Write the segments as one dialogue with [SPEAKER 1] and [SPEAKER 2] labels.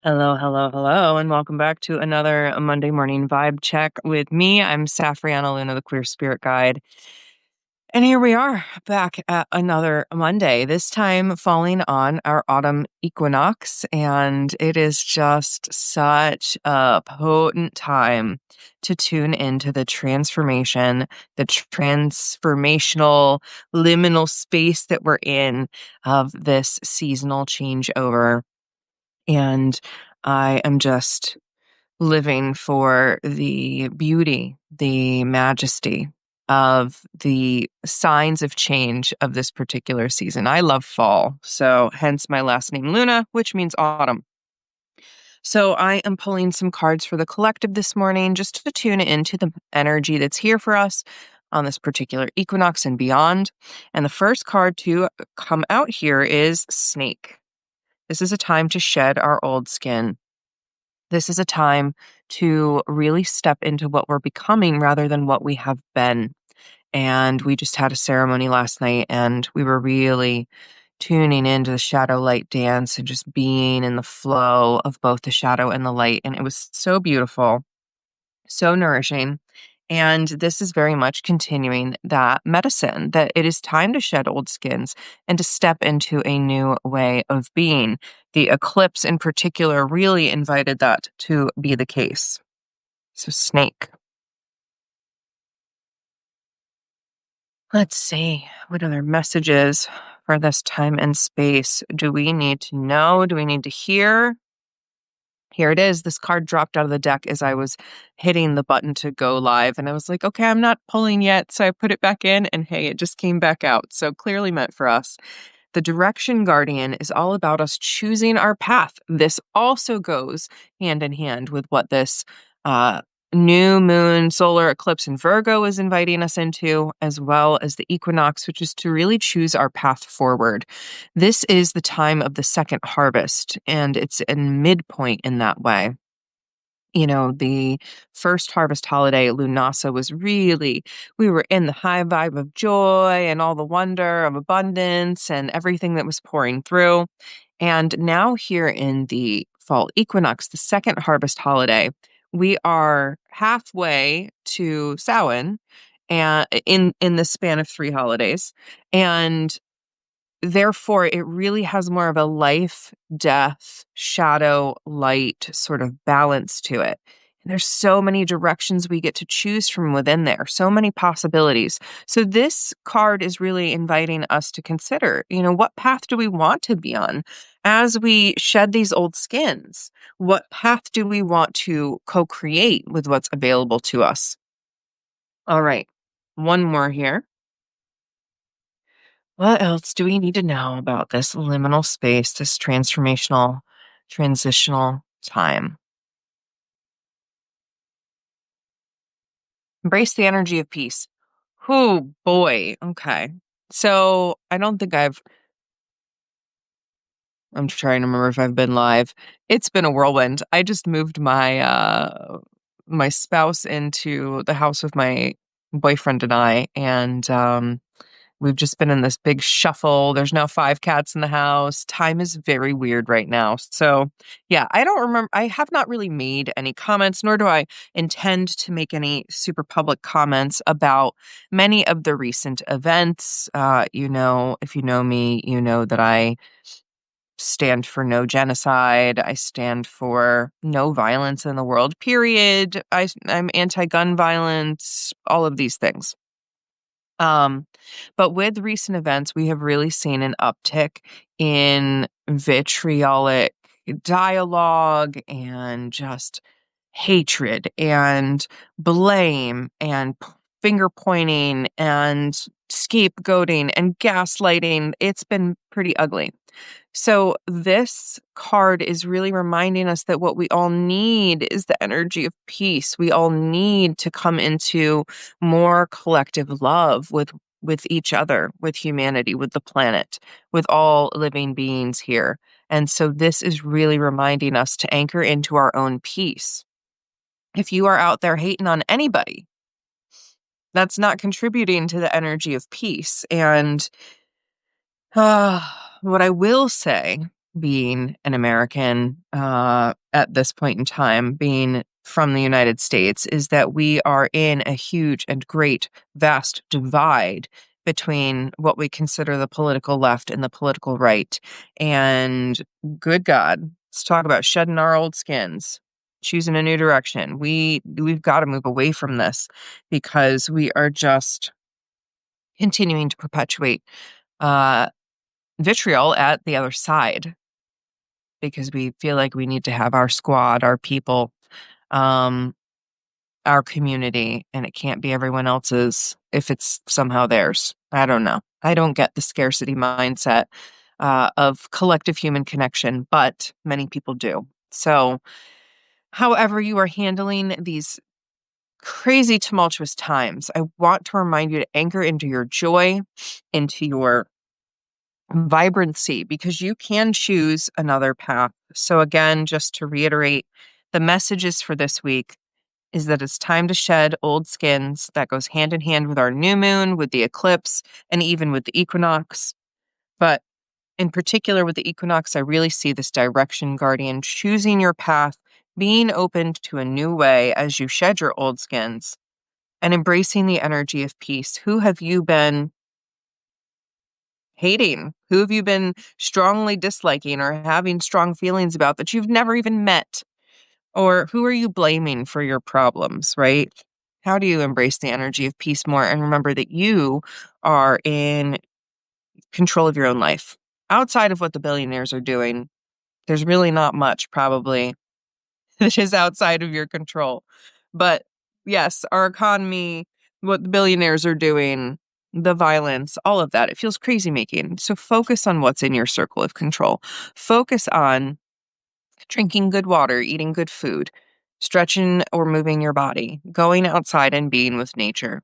[SPEAKER 1] Hello, hello, hello, and welcome back to another Monday morning vibe check with me. I'm Safrianna Lughna, the Queer Spirit Guide. And here we are back at another Monday, this time falling on our autumn equinox. And it is just such a potent time to tune into the transformation, the transformational liminal space that we're in of this seasonal changeover. And I am just living for the beauty, the majesty of the signs of change of this particular season. I love fall, so hence my last name Luna, which means autumn. So I am pulling some cards for the collective this morning just to tune into the energy that's here for us on this particular equinox and beyond. And the first card to come out here is Snake. This is a time to shed our old skin. This is a time to really step into what we're becoming rather than what we have been. And we just had a ceremony last night and we were really tuning into the shadow light dance and just being in the flow of both the shadow and the light. And it was so beautiful, so nourishing. And this is very much continuing that medicine that it is time to shed old skins and to step into a new way of being. The eclipse in particular really invited that to be the case. So, snake. Let's see what other messages for this time and space do we need to know? Do we need to hear? Here it is. This card dropped out of the deck as I was hitting the button to go live. And I was like, okay, I'm not pulling yet. So I put it back in and hey, it just came back out. So clearly meant for us. The Direction Guardian is all about us choosing our path. This also goes hand in hand with what this new moon solar eclipse in Virgo is inviting us into, as well as the equinox, which is to really choose our path forward. This is the time of the second harvest, and it's a midpoint in that way. You know, the first harvest holiday, Lunasa, was really, we were in the high vibe of joy and all the wonder of abundance and everything that was pouring through. And now, here in the fall equinox, the second harvest holiday, we are halfway to Samhain and in the span of 3 holidays. And therefore, it really has more of a life, death, shadow, light sort of balance to it. And there's so many directions we get to choose from within there, so many possibilities. So this card is really inviting us to consider, what path do we want to be on as we shed these old skins? What path do we want to co-create with what's available to us? All right, one more here. What else do we need to know about this liminal space, this transformational, transitional time? Embrace the energy of peace. Oh boy. Okay. So I don't think I'm trying to remember if I've been live. It's been a whirlwind. I just moved my spouse into the house with my boyfriend and I, and we've just been in this big shuffle. There's now 5 cats in the house. Time is very weird right now. So, yeah, I don't remember. I have not really made any comments, nor do I intend to make any super public comments about many of the recent events. If you know me, you know that I stand for no genocide. I stand for no violence in the world, period. I'm anti-gun violence, all of these things. Um, but with recent events, we have really seen an uptick in vitriolic dialogue and just hatred and blame and finger pointing and scapegoating and gaslighting. It's been pretty ugly. So this card is really reminding us that what we all need is the energy of peace. We all need to come into more collective love with each other, with humanity, with the planet, with all living beings here. And so this is really reminding us to anchor into our own peace. If you are out there hating on anybody, that's not contributing to the energy of peace. And what I will say being an American at this point in time, being from the United States, is that we are in a huge and great, vast divide between what we consider the political left and the political right. And good God, let's talk about shedding our old skins, choosing a new direction. We've got to move away from this because we are just continuing to perpetuate uh, vitriol at the other side because we feel like we need to have our squad, our people, um, our community, and it can't be everyone else's if it's somehow theirs. I don't know. I don't get the scarcity mindset of collective human connection, but many people do. So, however, you are handling these crazy, tumultuous times, I want to remind you to anchor into your joy, into your vibrancy, because you can choose another path. So, again, just to reiterate, the messages for this week is that it's time to shed old skins. That goes hand in hand with our new moon, with the eclipse, and even with the equinox. But in particular, with the equinox, I really see this direction guardian choosing your path, being open to a new way as you shed your old skins, and embracing the energy of peace. Who have you been hating? Who have you been strongly disliking or having strong feelings about that you've never even met? Or who are you blaming for your problems, right? How do you embrace the energy of peace more and remember that you are in control of your own life? Outside of what the billionaires are doing, there's really not much probably that is outside of your control. But yes, our economy, what the billionaires are doing, the violence, all of that, it feels crazy making. So focus on what's in your circle of control. Focus on drinking good water, eating good food, stretching or moving your body, going outside and being with nature.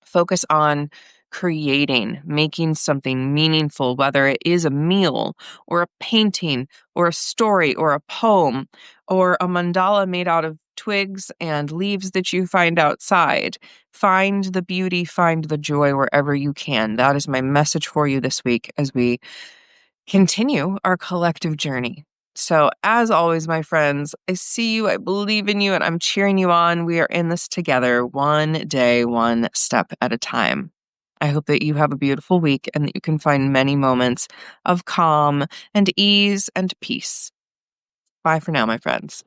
[SPEAKER 1] Focus on creating, making something meaningful, whether it is a meal or a painting or a story or a poem or a mandala made out of twigs and leaves that you find outside. Find the beauty, find the joy wherever you can. That is my message for you this week as we continue our collective journey. So, as always, my friends, I see you, I believe in you, and I'm cheering you on. We are in this together, one day, one step at a time. I hope that you have a beautiful week and that you can find many moments of calm and ease and peace. Bye for now, my friends.